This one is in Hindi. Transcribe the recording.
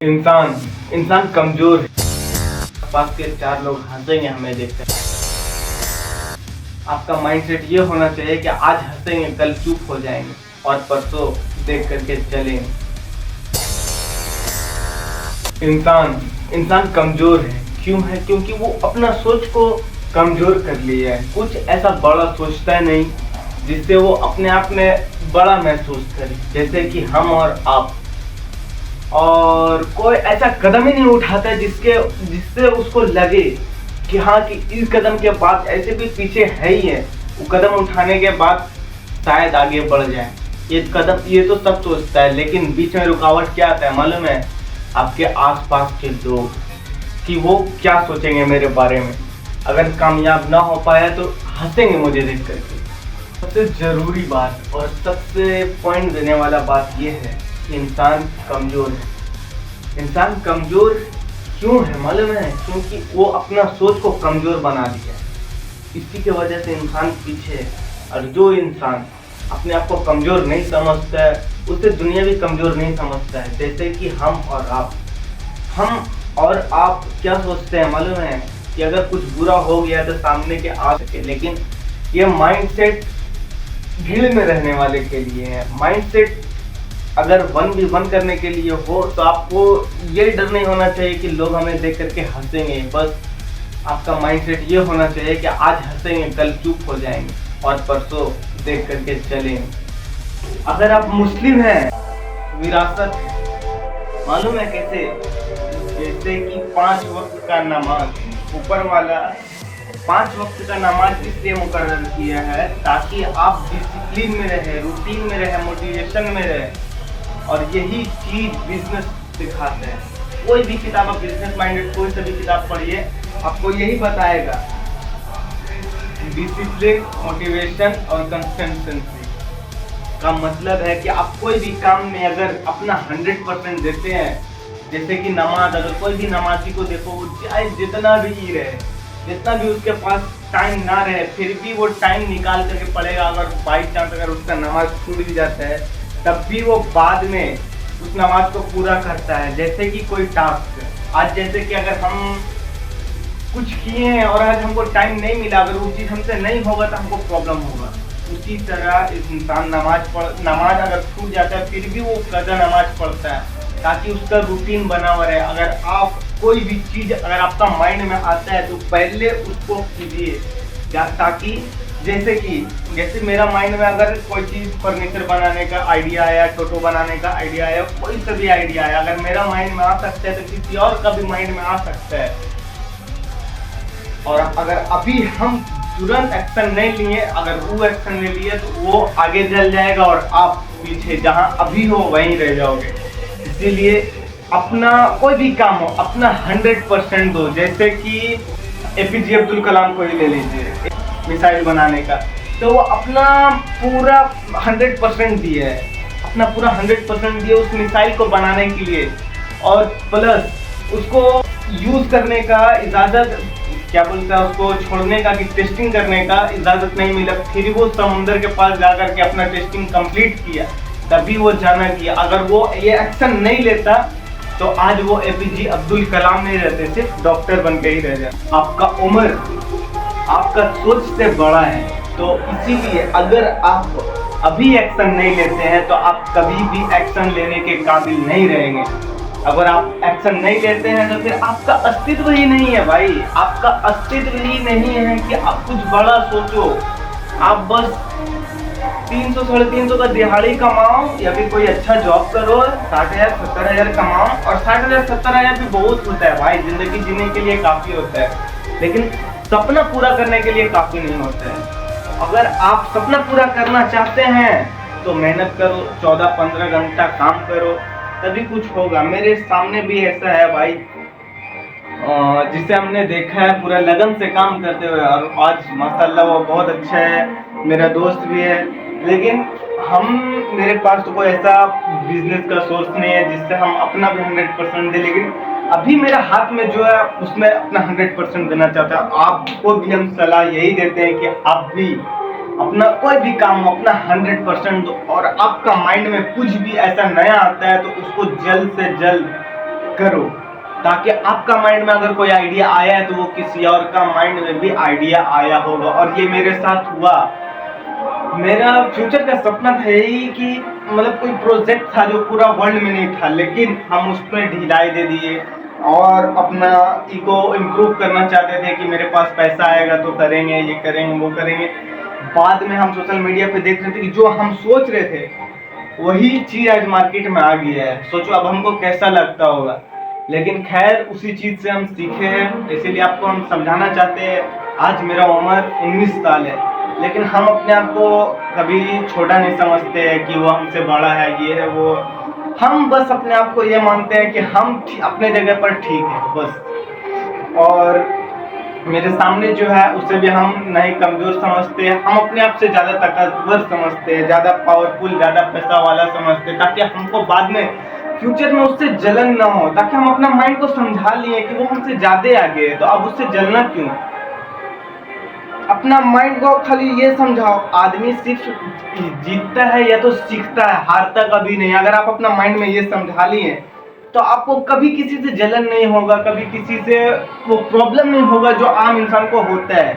इंसान इंसान कमजोर है। पास के चार लोग हंसेंगे हमें देखकर। आपका माइंडसेट ये होना चाहिए कि आज हंसेंगे, कल चुप हो जाएंगे और परसों देख करके चलेंगे। इंसान कमजोर है। क्यों है? क्योंकि वो अपना सोच को कमजोर कर लिया है। कुछ ऐसा बड़ा सोचता है नहीं जिससे वो अपने आप में बड़ा महसूस करे, जैसे कि हम और आप। और कोई ऐसा कदम ही नहीं उठाता है जिससे उसको लगे कि हाँ, कि इस कदम के बाद ऐसे भी पीछे है ही है, वो कदम उठाने के बाद शायद आगे बढ़ जाए। ये तो सब सोचता है, लेकिन बीच में रुकावट क्या आता है मालूम है? आपके आसपास के लोग, कि वो क्या सोचेंगे मेरे बारे में। अगर कामयाब ना हो पाया तो हंसेंगे मुझे देख करके। सबसे जरूरी बात और सबसे पॉइंट देने वाला बात ये है कि इंसान कमजोर है। इंसान कमजोर क्यों है मालूम है? क्योंकि वो अपना सोच को कमजोर बना दिया है। इसी की वजह से इंसान पीछे है। और जो इंसान अपने आप को कमजोर नहीं समझता है, उसे दुनिया भी कमजोर नहीं समझता है। जैसे कि हम और आप क्या सोचते हैं मालूम है? कि अगर कुछ बुरा हो गया तो सामने के आ सके, लेकिन ये माइंडसेट भीड़ में रहने वाले के लिए है। माइंडसेट अगर 1v1 करने के लिए हो तो आपको ये डर नहीं होना चाहिए कि लोग हमें देख करके हंसेंगे। बस आपका माइंडसेट ये होना चाहिए कि आज हंसेंगे, कल चुप हो जाएंगे और परसों देख करके चलेंगे। अगर आप मुस्लिम हैं, विरासत है। मालूम है कैसे? जैसे कि 5 वक्त का नमाज, ऊपर वाला 5 वक्त का नमाज इसलिए मुकर्रर किया है ताकि आप डिसिप्लिन में रहे, रूटीन में रहे, मोटिवेशन में रहे। और यही चीज बिजनेस सिखाते हैं। कोई भी किताब, आप बिजनेस माइंडेड कोई सा भी किताब पढ़िए, आपको यही बताएगा। डिसिप्लिन, मोटिवेशन और कंसिस्टेंसी का मतलब है कि आप कोई भी काम में अगर अपना 100% देते हैं, जैसे कि नमाज, अगर कोई भी नमाजी को देखो, वो चाहे जितना भी रहे, जितना भी उसके पास टाइम ना रहे, फिर भी वो टाइम निकाल करके पढ़ेगा। अगर बाई चांस अगर उसका नमाज छूट भी जाता है, तब भी वो बाद में उस नमाज को पूरा करता है। जैसे कि कोई टास्क, आज जैसे कि अगर हम कुछ किए हैं और आज हमको टाइम नहीं मिला, अगर वो चीज़ हमसे नहीं होगा तो हमको प्रॉब्लम होगा। उसी तरह इस इंसान नमाज अगर छूट जाता है, फिर भी वो कज़ा नमाज पढ़ता है ताकि उसका रूटीन बना हुआ रहे। अगर आप कोई भी चीज़ अगर आपका माइंड में आता है तो पहले उसको कीजिए, ताकि जैसे मेरा माइंड में अगर कोई चीज़ फर्नीचर बनाने का आइडिया आया, टोटो बनाने का आइडिया आया, कोई सा भी आइडिया आया, अगर मेरा माइंड में आ सकता है तो किसी और का भी माइंड में आ सकता है। और अगर अभी हम तुरंत एक्शन नहीं लिए, अगर वो एक्शन ले लिए तो वो आगे चल जाएगा और आप पीछे जहां अभी हो वहीं रह जाओगे। इसीलिए अपना कोई भी काम हो, अपना 100% दो। जैसे कि एपीजे अब्दुल कलाम को ही ले लीजिए, मिसाइल बनाने का, तो वो अपना पूरा 100% दिए है, अपना पूरा 100% दिए उस मिसाइल को बनाने के लिए। और प्लस उसको यूज करने का इजाजत, क्या बोलता है, उसको छोड़ने का कि टेस्टिंग करने का इजाजत नहीं मिला, फिर वो समुंदर के पास जाकर के अपना टेस्टिंग कंप्लीट किया, तभी वो जाना किया। अगर वो ये एक्शन नहीं लेता तो आज वो एपीजे अब्दुल कलाम नहीं रहते, सिर्फ डॉक्टर बन के ही रह जाते। आपका उम्र आपका सोच से बड़ा है, तो इसीलिए अगर आप अभी एक्शन नहीं लेते हैं तो आप कभी भी एक्शन लेने के काबिल नहीं रहेंगे। अगर आप एक्शन नहीं लेते हैं तो फिर आपका अस्तित्व ही नहीं है भाई। आपका अस्तित्व ही नहीं है कि आप कुछ बड़ा सोचो। आप बस 300 साढ़े 300 का दिहाड़ी कमाओ या फिर कोई अच्छा जॉब करो, 60,000 70,000 कमाओ। और 60,000 70,000 भी बहुत होता है भाई, जिंदगी जीने के लिए काफी होता है, लेकिन सपना पूरा करने के लिए काफी नहीं होता है। अगर आप सपना पूरा करना चाहते हैं तो मेहनत करो, 14-15 घंटा काम करो, तभी कुछ होगा। मेरे सामने भी ऐसा है भाई, जिसे हमने देखा है पूरा लगन से काम करते हुए, और आज माशाल्लाह वो बहुत अच्छा है, मेरा दोस्त भी है। लेकिन मेरे पास तो कोई ऐसा बिजनेस का सोर्स नहीं है जिससे हम अपना भी 100% दे, लेकिन अभी मेरा हाथ में जो है उसमें अपना 100% देना चाहता है। आपको भी हम सलाह यही देते हैं कि आप भी अपना कोई भी काम अपना 100% दो। और आपका माइंड में कुछ भी ऐसा नया आता है तो उसको जल्द से जल्द करो, ताकि आपका माइंड में अगर कोई आइडिया आया है तो वो किसी और का माइंड में भी आइडिया आया होगा। और ये मेरे साथ हुआ। मेरा फ्यूचर का सपना था यही कि मतलब कोई प्रोजेक्ट था जो पूरा वर्ल्ड में नहीं था, लेकिन हम उसमें ढिलाई दे दिए और अपना ईगो इम्प्रूव करना चाहते थे कि मेरे पास पैसा आएगा तो करेंगे, ये करेंगे, वो करेंगे। बाद में हम सोशल मीडिया पे देख रहे थे कि जो हम सोच रहे थे वही चीज आज मार्केट में आ गई है। सोचो अब हमको कैसा लगता होगा। लेकिन खैर उसी चीज से हम सीखे हैं, इसीलिए आपको हम समझाना चाहते हैं। आज मेरा उम्र 19 साल है, लेकिन हम अपने आप को कभी छोटा नहीं समझते हैं कि वो हमसे बड़ा है, ये है वो। हम बस अपने आप को ये मानते हैं कि हम अपने जगह पर ठीक है बस। और मेरे सामने जो है उसे भी हम नहीं कमजोर समझते हैं, हम अपने आप से ज्यादा ताकतवर समझते हैं, ज्यादा पावरफुल, ज्यादा पैसा वाला समझते हैं, ताकि हमको बाद में फ्यूचर में उससे जलन ना हो। ताकि हम अपना माइंड को समझा लिए कि वो हमसे ज्यादा आगे है, तो अब उससे जलना क्यों। अपना माइंड को खाली ये समझाओ, आदमी सिर्फ जीतता है या तो सीखता है, हारता कभी नहीं। अगर आप अपना माइंड में ये समझा लिए तो आपको कभी किसी से जलन नहीं होगा, कभी किसी से वो प्रॉब्लम नहीं होगा जो आम इंसान को होता है।